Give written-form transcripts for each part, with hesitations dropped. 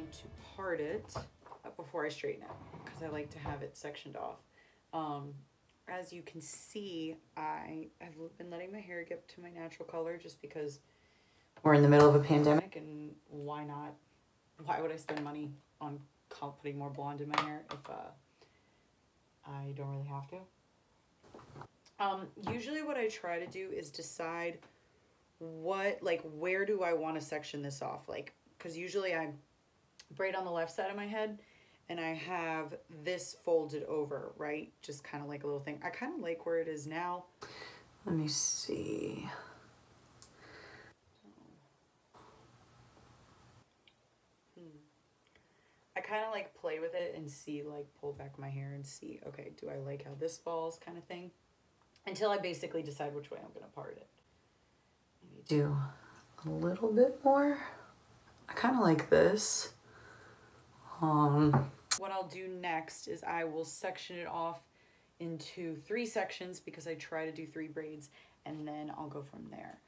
going to part it before I straighten it because I like to have it sectioned off. As you can see, I have been letting my hair get to my natural color just because we're in the middle of a pandemic, and why not? Why would I spend money on putting more blonde in my hair if I don't really have to? Usually what I try to do is decide where do I want to section this off? Because usually I braid on the left side of my head and I have this folded over, right? Just kind of like a little thing. I kind of like where it is now. Let me see. I kind of like play with it and see, like, pull back my hair and see, okay, do I like how this falls kind of thing? Until I basically decide which way I'm going to part it. Maybe do a little bit more. I kind of like this. What I'll do next is I will section it off into 3 sections because I try to do 3 braids, and then I'll go from there.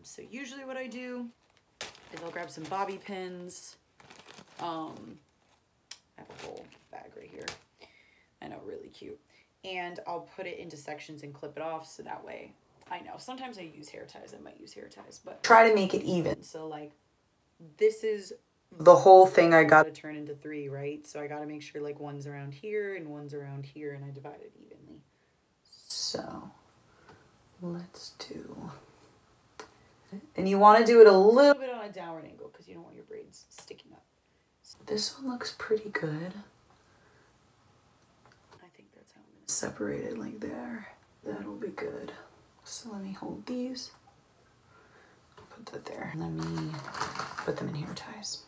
So usually what I do is I'll grab some bobby pins. I have a whole bag right here. I know, really cute. And I'll put it into sections and clip it off so that way, I know, sometimes I use hair ties. I might use hair ties, but try to make it even. So like, this is the whole thing I got to turn into 3, right? So I got to make sure like one's around here and one's around here, and I divide it evenly. So let's do, and you want to do it a little bit on a downward angle because you don't want your braids sticking up. So this one looks pretty good. I think that's how I'm going to separate it, like there. That'll be good. So let me hold these. I'll put that there. And let me put them in hair ties.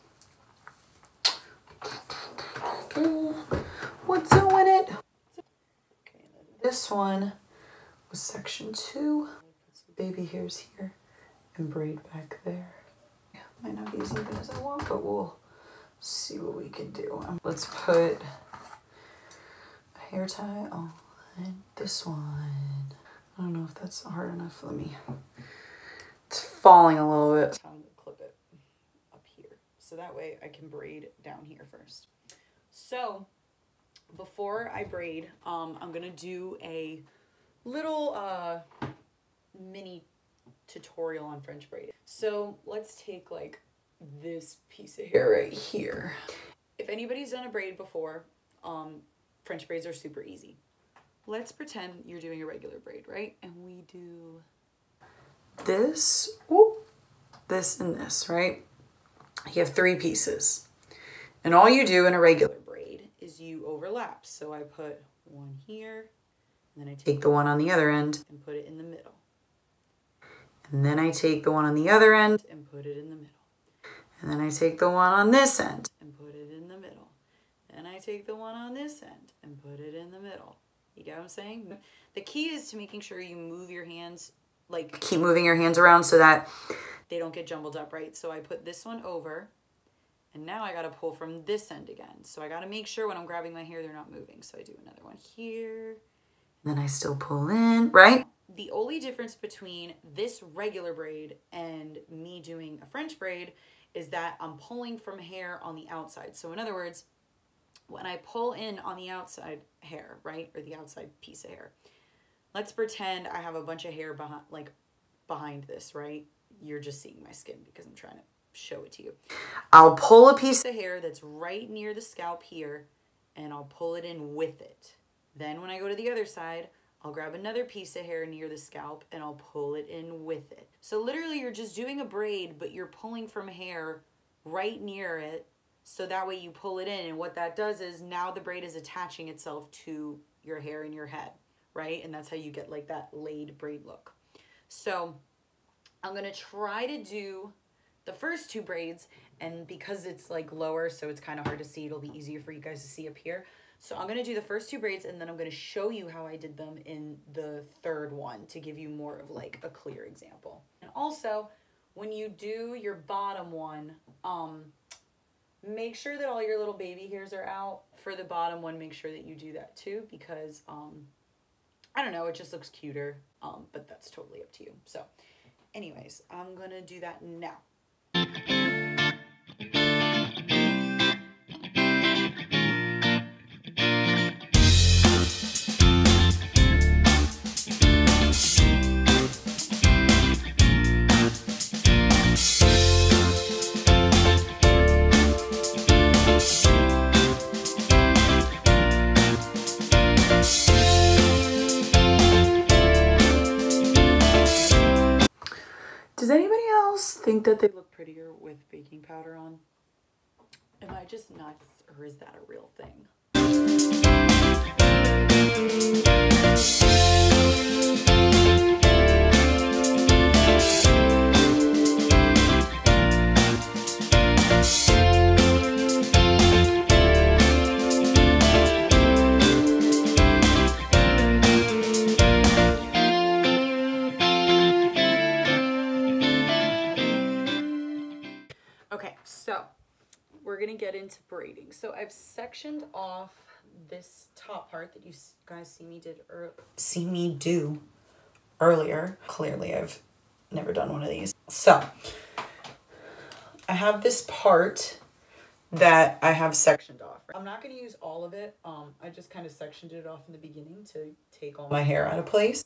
What's in it? Okay, this one was section 2. Put some baby hairs here and braid back there. Yeah, might not be as even as I want, but we'll see what we can do. Let's put a hair tie on this one. I don't know if that's hard enough. It's falling a little bit. I'm gonna clip it up here so that way I can braid down here first. So before I braid, I'm gonna do a little mini tutorial on French braiding. So let's take like this piece of hair right here. If anybody's done a braid before, French braids are super easy. Let's pretend you're doing a regular braid, right? And we do this, this, and this, right? You have 3 pieces. And all you do in a regular braid is you overlap. So I put one here, and then I take the one on the other end and put it in the middle. And then I take the one on the other end and put it in the middle. And then I take the one on this end and put it in the middle. And I take the one on this end and put it in the middle. You get what I'm saying? The key is to making sure you move your hands, like keep moving your hands around so that they don't get jumbled up, right? So I put this one over, and now I got to pull from this end again. So I got to make sure when I'm grabbing my hair, they're not moving. So I do another one here, and then I still pull in, right? The only difference between this regular braid and me doing a French braid is that I'm pulling from hair on the outside. So in other words, when I pull in on the outside hair, right, or the outside piece of hair, let's pretend I have a bunch of hair behind this, right? You're just seeing my skin because I'm trying to show it to you. I'll pull a piece of hair that's right near the scalp here, and I'll pull it in with it. Then when I go to the other side, I'll grab another piece of hair near the scalp and I'll pull it in with it. So literally you're just doing a braid, but you're pulling from hair right near it. So that way you pull it in, and what that does is now the braid is attaching itself to your hair in your head, right? And that's how you get like that laid braid look. So I'm gonna try to do the first 2 braids, and because it's like lower, so it's kind of hard to see, it'll be easier for you guys to see up here. So I'm gonna do the first 2 braids, and then I'm gonna show you how I did them in the 3rd one to give you more of like a clear example. And also, when you do your bottom one, make sure that all your little baby hairs are out. For the bottom one, make sure that you do that too, because, I don't know, it just looks cuter, but that's totally up to you. So anyways, I'm gonna do that now. that they look prettier with baking powder on. Am I just nuts, or is that a real thing? Okay, so we're gonna get into braiding. So I've sectioned off this top part that you guys see me do earlier. Clearly I've never done one of these. So I have this part that I have sectioned off. I'm not going to use all of it. I just kind of sectioned it off in the beginning to take all my hair out of place.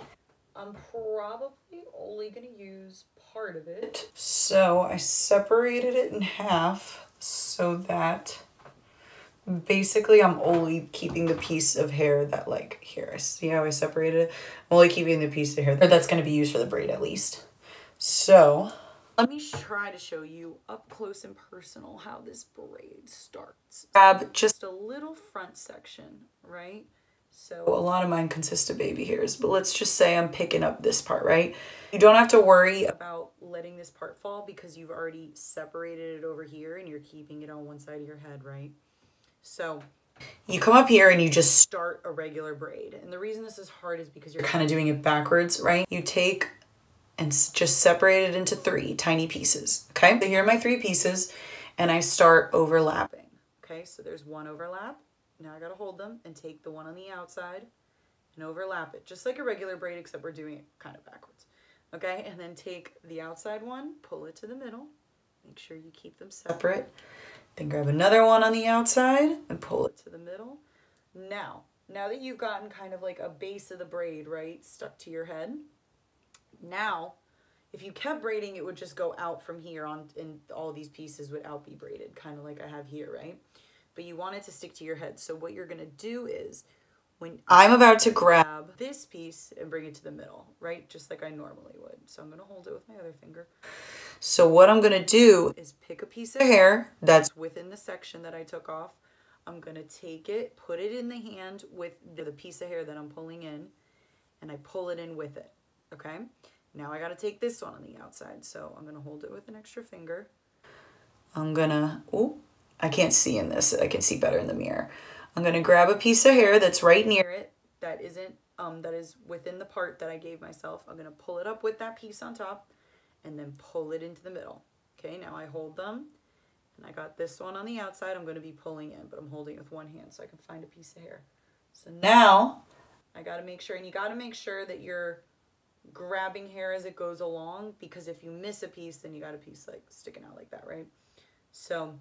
I'm probably only going to use part of it. So I separated it in half so that basically I'm only keeping the piece of hair that, like, here, see how I separated it? I'm only keeping the piece of hair that's going to be used for the braid at least. So let me try to show you up close and personal how this braid starts. Grab just a little front section, right? So a lot of mine consist of baby hairs, but let's just say I'm picking up this part, right? You don't have to worry about letting this part fall because you've already separated it over here and you're keeping it on one side of your head, right? So you come up here and you just start a regular braid. And the reason this is hard is because you're kind of doing it backwards, right? You take and just separate it into 3 tiny pieces, okay? So here are my 3 pieces, and I start overlapping, okay? So there's one overlap. Now I gotta hold them and take the one on the outside and overlap it, just like a regular braid, except we're doing it kind of backwards, okay? And then take the outside one, pull it to the middle, make sure you keep them separate, then grab another one on the outside and pull it to the middle. Now that you've gotten kind of like a base of the braid, right, stuck to your head, now, if you kept braiding, it would just go out from here on, and all these pieces would out be braided, kind of like I have here, right? But you want it to stick to your head. So what you're going to do is, when I'm about to grab this piece and bring it to the middle, right? Just like I normally would. So I'm going to hold it with my other finger. So what I'm going to do is pick a piece of hair that's within the section that I took off. I'm going to take it, put it in the hand with the piece of hair that I'm pulling in, and I pull it in with it. Okay, now I got to take this one on the outside. So I'm going to hold it with an extra finger. I'm going to, oh, I can't see in this. I can see better in the mirror. I'm going to grab a piece of hair that's right near it. That is within the part that I gave myself. I'm going to pull it up with that piece on top and then pull it into the middle. Okay, now I hold them and I got this one on the outside. I'm going to be pulling in, but I'm holding it with one hand so I can find a piece of hair. So now I got to make sure, and you got to make sure that you're grabbing hair as it goes along, because if you miss a piece, then you got a piece like sticking out like that, right? So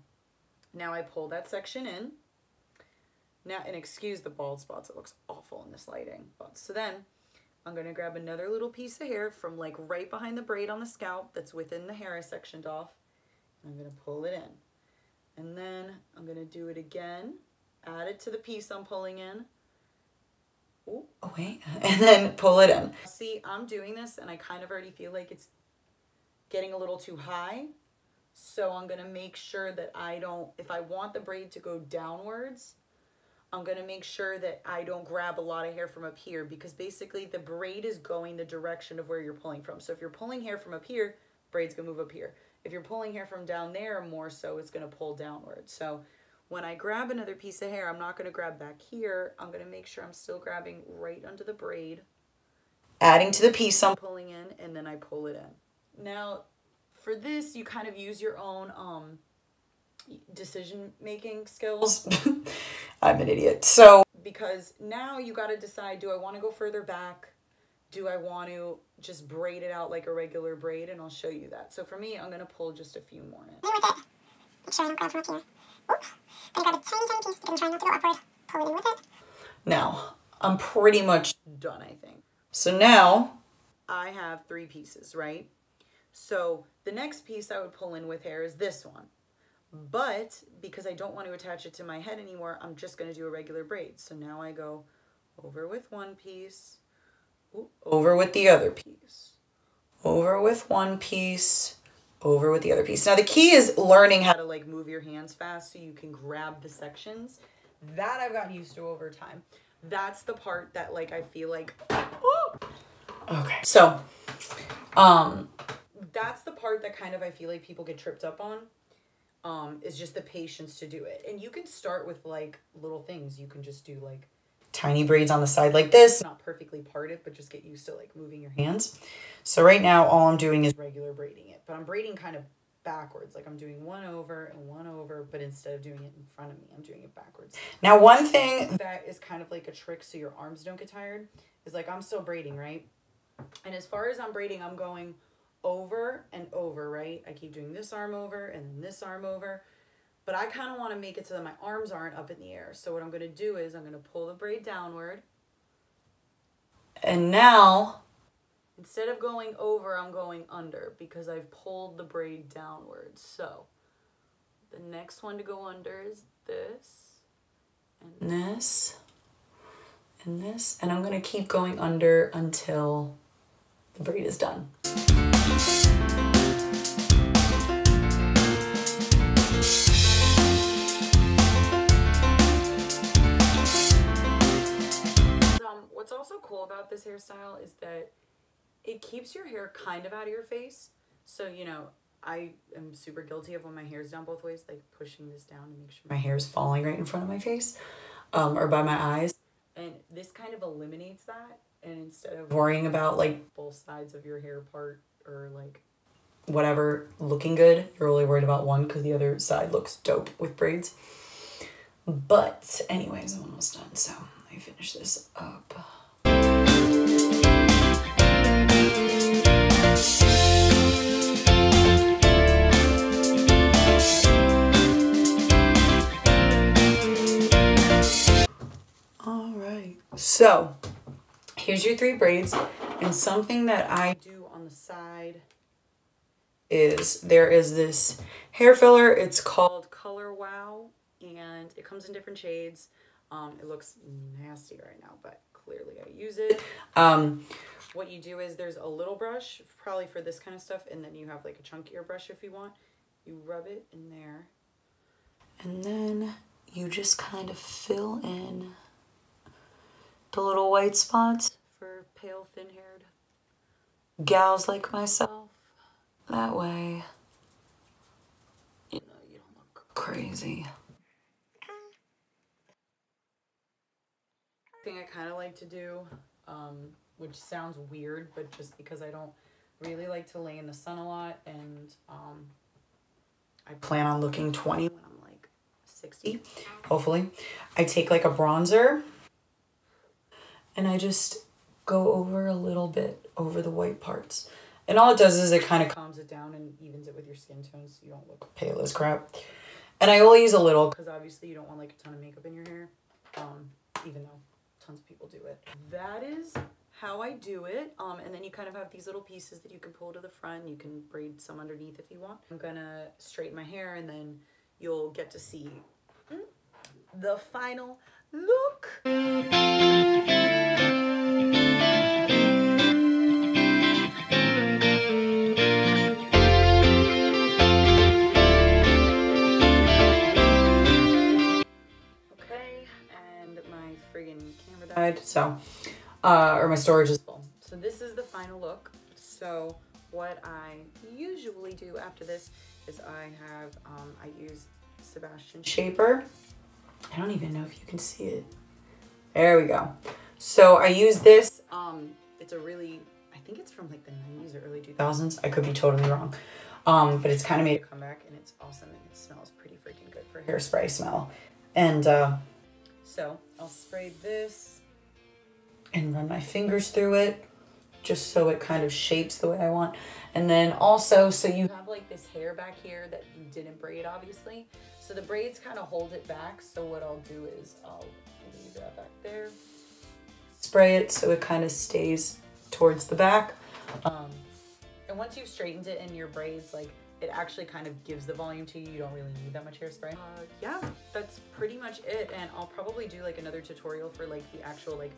now I pull that section in. Now, and excuse the bald spots, it looks awful in this lighting. But so then I'm going to grab another little piece of hair from like right behind the braid on the scalp that's within the hair I sectioned off. And I'm going to pull it in. And then I'm going to do it again, add it to the piece I'm pulling in. Oh, wait, and then pull it in. See, I'm doing this and I kind of already feel like it's getting a little too high. So I'm going to make sure that if I want the braid to go downwards, I'm going to make sure that I don't grab a lot of hair from up here, because basically the braid is going the direction of where you're pulling from. So if you're pulling hair from up here, braid's going to move up here. If you're pulling hair from down there more so, it's going to pull downwards. So when I grab another piece of hair, I'm not going to grab back here. I'm going to make sure I'm still grabbing right under the braid, adding to the piece I'm pulling in, and then I pull it in. Now, for this, you kind of use your own decision-making skills. I'm an idiot. So, because now you got to decide, do I want to go further back? Do I want to just braid it out like a regular braid? And I'll show you that. So for me, I'm going to pull just a few more in. Make sure I don't grab from up here. Oop. Then grab a tiny, tiny piece, but then try not to go upward. Pull it in with it. Now, I'm pretty much done, I think. So now, I have 3 pieces, right? So the next piece I would pull in with hair is this one. But because I don't want to attach it to my head anymore, I'm just going to do a regular braid. So now I go over with one piece, over with the other piece, over with one piece, over with the other piece. Now the key is learning how to like move your hands fast so you can grab the sections. That I've gotten used to over time. That's the part that like I feel like, oh. Okay, so that's the part that kind of I feel like people get tripped up on, is just the patience to do it. And you can start with like little things. You can just do like tiny braids on the side like this, not perfectly parted, but just get used to like moving your hands. So right now all I'm doing is regular braiding it, but I'm braiding kind of backwards. Like I'm doing one over and one over, but instead of doing it in front of me, I'm doing it backwards. Now, one thing that is kind of like a trick so your arms don't get tired is like I'm still braiding, right? And as far as I'm braiding, I'm going over and over, right? I keep doing this arm over and then this arm over, but I kind of want to make it so that my arms aren't up in the air. So what I'm going to do is I'm going to pull the braid downward. And now, instead of going over, I'm going under because I've pulled the braid downward. So the next one to go under is this and this and this. And I'm going to keep going under until the braid is done. What's also cool about this hairstyle is that it keeps your hair kind of out of your face. So, you know, I am super guilty of when my hair's down both ways, like pushing this down to make sure my hair is falling right in front of my face, or by my eyes. And this kind of eliminates that. And instead of worrying about like both sides of your hair part or like whatever looking good, you're only worried about one because the other side looks dope with braids. But anyways, I'm almost done. So let me finish this up. All right, so here's your 3 braids, and something that I do on the side is there is this hair filler. It's called Color Wow, and it comes in different shades. It looks nasty right now, but clearly I use it. What you do is there's a little brush, probably for this kind of stuff, and then you have like a chunkier brush if you want. You rub it in there, and then you just kind of fill in the little white spots for pale, thin-haired gals like myself. That way, you know, you don't look crazy. Thing I kind of like to do, which sounds weird, but just because I don't really like to lay in the sun a lot, and I plan on looking 20 when I'm like 60, hopefully. I take like a bronzer, and I just go over a little bit over the white parts. And all it does is it kind of calms it down and evens it with your skin tone so you don't look pale as crap. And I only use a little because obviously you don't want like a ton of makeup in your hair, even though tons of people do it. That is how I do it. And then you kind of have these little pieces that you can pull to the front. You can braid some underneath if you want. I'm gonna straighten my hair, and then you'll get to see the final look. So, or my storage is full. So this is the final look. So what I usually do after this is I have, I use Sebastian Shaper. I don't even know if you can see it. There we go. So I use this. It's a really, I think it's from like the 90s or early 2000s. I could be totally wrong. But it's kind of made a comeback, and it's awesome, and it smells pretty freaking good for hairspray smell. And so I'll spray this and run my fingers through it just so it kind of shapes the way I want. And then also, so you have like this hair back here that you didn't braid, obviously. So the braids kind of hold it back. So what I'll do is I'll leave that back there, spray it so it kind of stays towards the back. And once you've straightened it in your braids, like it actually kind of gives the volume to you. You don't really need that much hairspray. Yeah, that's pretty much it. And I'll probably do like another tutorial for like the actual like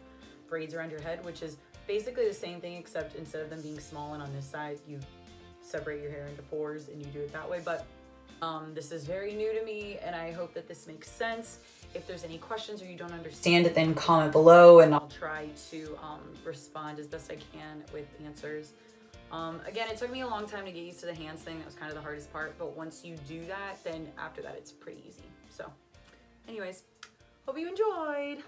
braids around your head, which is basically the same thing, except instead of them being small and on this side, you separate your hair into fours and you do it that way. But this is very new to me, and I hope that this makes sense. If there's any questions or you don't understand it, then comment below and I'll try to respond as best I can with answers. Again, it took me a long time to get used to the hands thing. That was kind of the hardest part, but once you do that, then after that it's pretty easy. So anyways, hope you enjoyed.